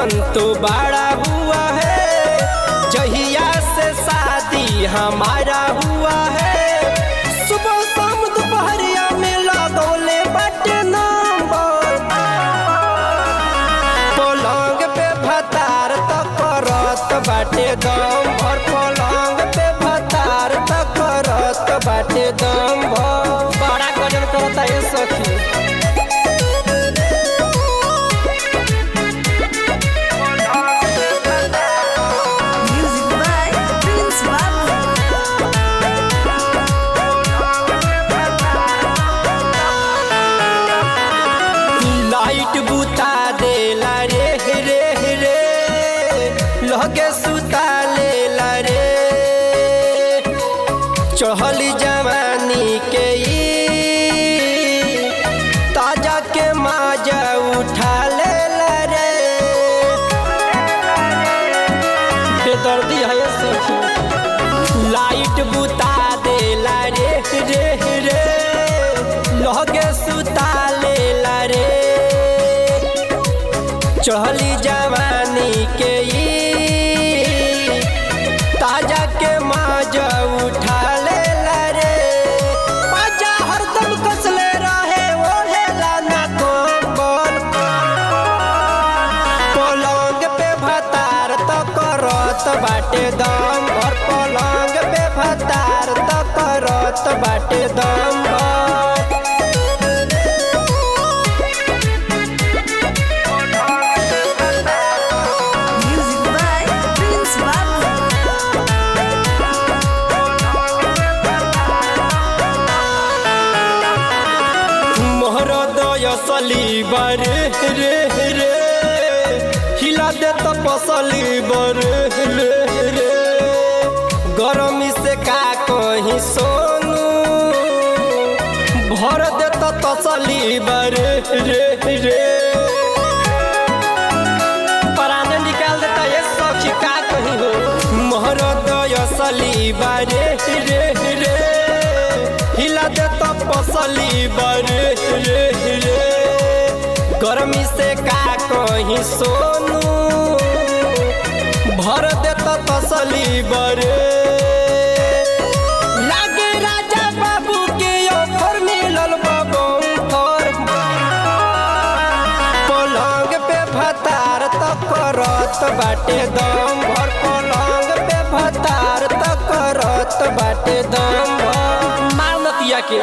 Tension तो बड़ा हुआ है, जहिया से शादी हमारा हुआ है। सुबह शाम दोपहरिया में लगौले बाटे नंबर, पलंग पे भतार तक करत बाटे दम भर, पलंग पे भतार तक करत बाटे दम भर। बड़ा गजन करता है सखी। लाइट बुता देला रे रे रे, लगे सुता लेला रे, चढ़ली जवानी के ताजा के माजा उठा लेला रे। बेदर्दी है सखी। लाइट बुता देला रे रे रे, लगे सुता लेला रे, चढ़ली जवानी के ताजा के माजा उठा लेला रे। बाजा हरदम कसले रहे ओढ़ेला ना कंबल, पलंग पे भतार तो करत बाटे दम भर, पलंग पे भतार तो करत बाटे दम भर। असली बरे रे रे, हिला दे तो पसली बरे रे रे, गरमी से का कहीं सोनू, भर दे तो तसली बरे रे रे, पराने निकाल देता ये सखी का कहीं हो। मोहरद असली बरे रे रे, हिला दे तो पसली बरे रे रे, गर्मी से का कहीं सोनू, भर दे तो तसली बरे। लागे राजा बाबू के ऑफर मिलल बबंफर, पलंग पे भतार तो करत बाटे दम भर, पलंग पे भतार तो करत बाटे दम भर। मार नतिया के।